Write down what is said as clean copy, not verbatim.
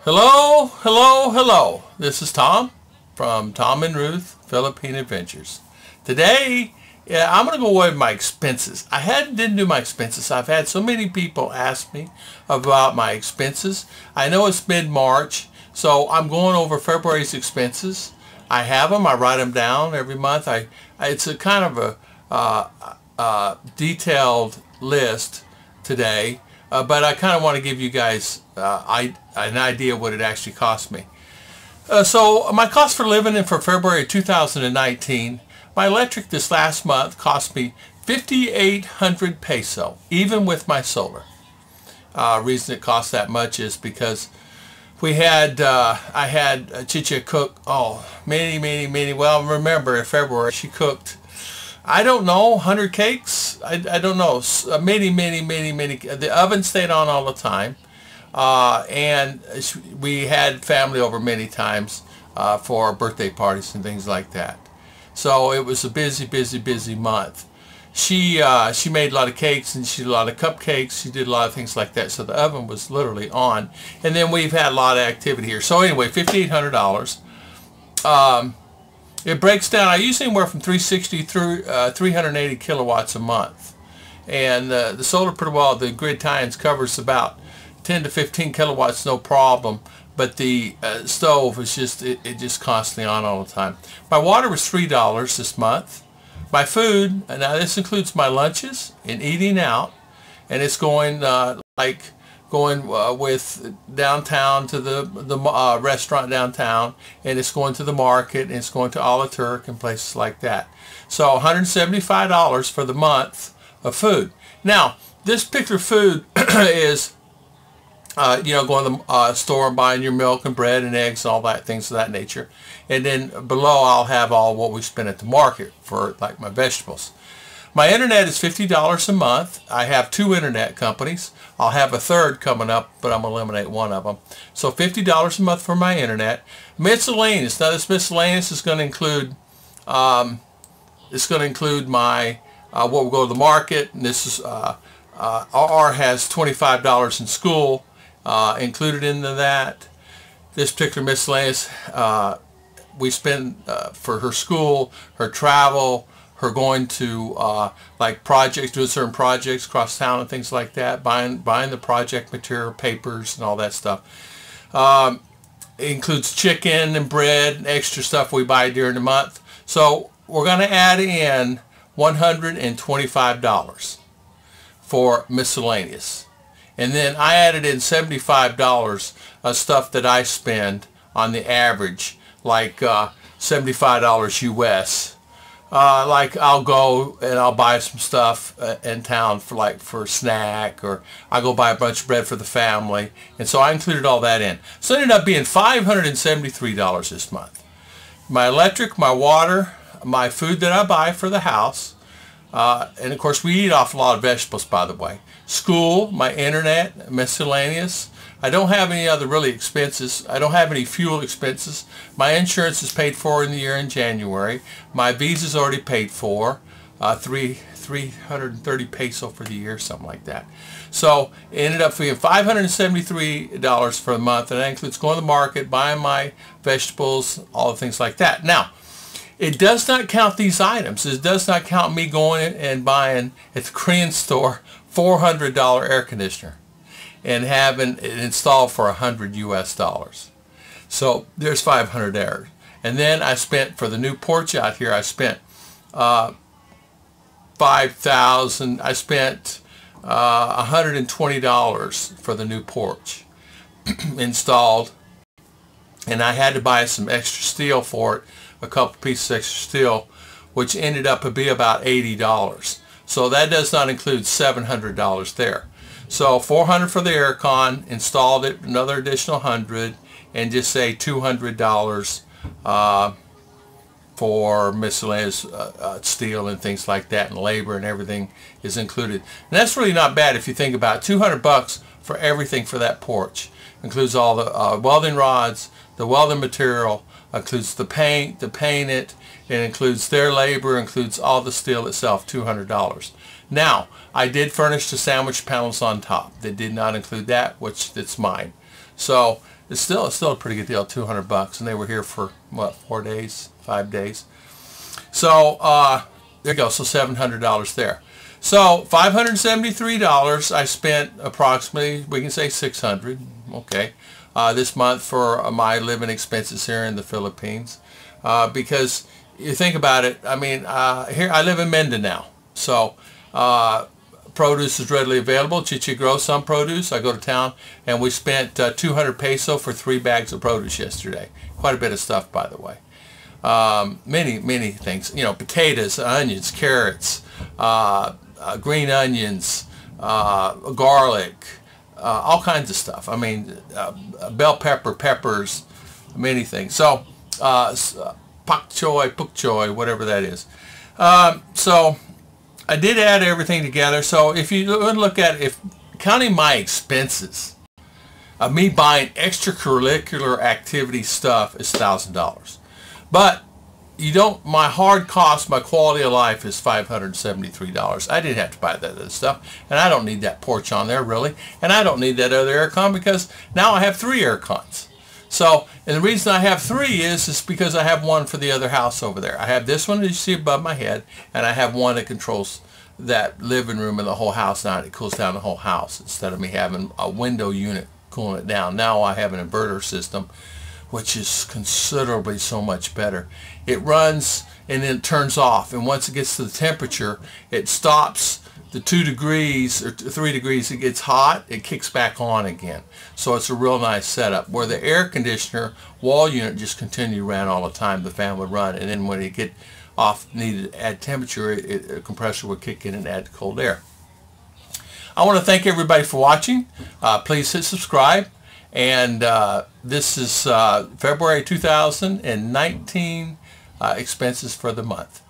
Hello, hello, hello. This is Tom from Tom and Ruth Philippine Adventures. Today, I'm going to go over my expenses. didn't do my expenses. I've had so many people ask me about my expenses. I know it's mid-March, so I'm going over February's expenses. I have them. I write them down every month. It's a kind of a detailed list today. But I kind of want to give you guys an idea what it actually cost me. So my cost for living for February 2019, my electric this last month cost me 5,800 peso, even with my solar. Reason it cost that much is because I had Chicha cook, well, remember in February she cooked, I don't know, 100 cakes? I don't know. Many. The oven stayed on all the time. And we had family over many times for birthday parties and things like that. So it was a busy month. She made a lot of cakes and she did a lot of cupcakes. She did a lot of things like that. So the oven was literally on. And then we've had a lot of activity here. So anyway, $5,800. It breaks down, I use anywhere from 360 through 380 kilowatts a month. And the solar pretty well, the grid tie-ins covers about 10 to 15 kilowatts, no problem. But the stove is just, it just constantly on all the time. My water was $3 this month. My food, now this includes my lunches and eating out. And it's going with downtown to the restaurant downtown, and it's going to the market, and it's going to a la Turk and places like that. So $175 for the month of food. Now, this particular food is, going to the store and buying your milk and bread and eggs and all that, things of that nature. And then below I'll have all what we spend at the market for like my vegetables. My internet is $50 a month. I have 2 internet companies. I'll have a third coming up, but I'm going to eliminate one of them. So $50 a month for my internet. Miscellaneous. Now this miscellaneous is going to include, my, what will go to the market. And this is, RR has $25 in school included into that. This particular miscellaneous, we spend for her school, her travel, her going to like projects, doing certain projects across town and things like that, buying the project material, papers, and all that stuff. It includes chicken and bread and extra stuff we buy during the month. So we're going to add in $125 for miscellaneous. And then I added in $75 of stuff that I spend on the average, like $75 US. Like I'll go and I'll buy some stuff in town for snack, or I'll go buy a bunch of bread for the family, and so I included all that in. So it ended up being $573 this month. My electric, my water, my food that I buy for the house, and of course we eat off a lot of vegetables, by the way. School, my internet, miscellaneous. I don't have any other really expenses. I don't have any fuel expenses. My insurance is paid for in the year in January. My visa is already paid for, 330 peso for the year, something like that. So it ended up being $573 for the month, and that includes going to the market, buying my vegetables, all the things like that. Now, it does not count these items. It does not count me going and buying at the Korean store $400 air conditioner and having it installed for $100 US. So there's 500 there. And then I spent, for the new porch out here, I spent $5,000. I spent $120 for the new porch installed. And I had to buy some extra steel for it, a couple pieces of extra steel, which ended up to be about $80. So that does not include $700 there. So $400 for the aircon, installed it, another additional $100, and just say $200 for miscellaneous steel and things like that, and labor and everything is included. And that's really not bad if you think about it. $200 for everything for that porch. Includes all the welding rods, the welding material, includes the paint, to paint it. It includes their labor, includes all the steel itself, $200. Now, I did furnish the sandwich panels on top. They did not include that, which it's mine. So it's still a pretty good deal, $200, and they were here for what, 4 days, 5 days. So there you go. So $700 there. So $573 I spent approximately, we can say 600, okay, this month for my living expenses here in the Philippines. Because you think about it, I mean, here I live in Mindanao, so produce is readily available. Chichi grows some produce. I go to town, and we spent 200 peso for 3 bags of produce yesterday. Quite a bit of stuff, by the way. Many things. You know, potatoes, onions, carrots, green onions, garlic, all kinds of stuff. I mean, bell pepper, peppers, many things. So, pak choy, whatever that is. So, I did add everything together. So, if you look at it, if counting my expenses, me buying extracurricular activity stuff is $1,000. But you don't, my hard cost, my quality of life is $573. I didn't have to buy that other stuff, and I don't need that porch on there really, and I don't need that other aircon because now I have 3 aircons. So, and the reason I have 3 is because I have one for the other house over there. I have this one that you see above my head, and I have one that controls that living room and the whole house. Now it cools down the whole house instead of me having a window unit cooling it down. Now I have an inverter system, which is considerably so much better. It runs and then turns off, and once it gets to the temperature, it stops the 2 degrees or 3 degrees. It gets hot, it kicks back on again. So it's a real nice setup, where the air conditioner wall unit just continue to run all the time. The fan would run, and then when it get off, needed to add temperature, a compressor would kick in and add cold air. I want to thank everybody for watching. Please hit subscribe. And this is February 2019 expenses for the month.